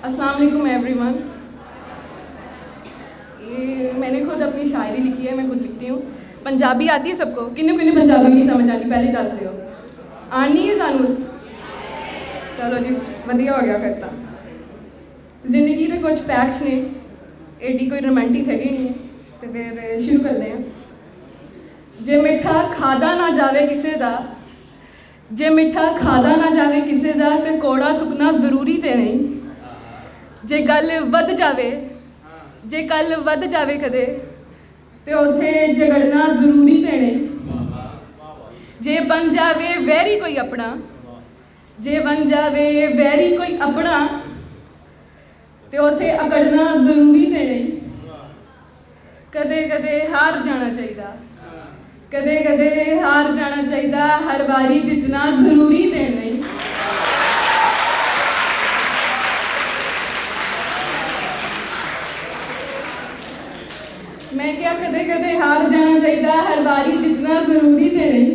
अस्सलाम वालेकुम एवरीवन। ये मैंने खुद अपनी शायरी लिखी है, मैं खुद लिखती हूँ। पंजाबी आती है सबको? किन्नू किन्नू पंजाबी नहीं समझ आती पहले दस दिओ। आनी है सानू? चलो जी वधिया हो गया फिर तो। जिंदगी के कुछ फैक्ट्स ने, एडी कोई रोमांटिक है नहीं है, तो फिर शुरू करते हैं। जे मिठा खादा ना जावे किसे दा, जे मिठा खादा ना जावे किसे दा, ते कौड़ा थुकना जरूरी ते नहीं। जे गल वध जावे, जे गल वध जावे कदे, ते उत्थे झगड़ना जरूरी ते नहीं। जे बन जावे वैरी कोई अपना, जे बन जावे वैरी कोई अपना, ते उत्थे अकड़ना जरूरी ते नहीं। कदे कदे हार जाना चाहिए, कदे कदे हार जाना चाहिए, हर बारी जितना जरूरी ते नहीं। मैं क्या कदे कदे हार जाना चाहिए, हर बारी जितना जरूरी ते नहीं।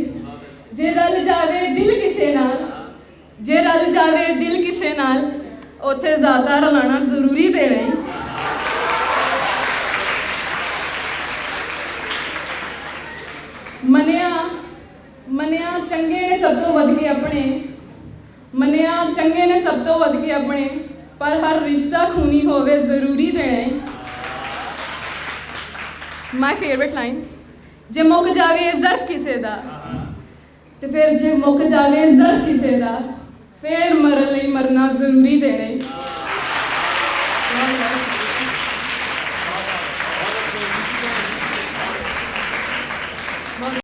जे रल जावे दिल किसे नाल, जे रल जावे दिल किसे नाल, उत्थे ज़्यादा रलाना जरूरी ते नहीं। मनिया मनिया चंगे ने सब तो वध के अपने, मनिया चंगे ने सब तो वध के अपने, पर हर रिश्ता खूनी होवे जरूरी ते नहीं। माई फेवरेट लाइन, जे मुक जावे ज़र्फ किसे दा, ते फिर जे मुक जावे ज़र्फ किसे दा, फिर मरन लई मरना जरूरी ते नहीं।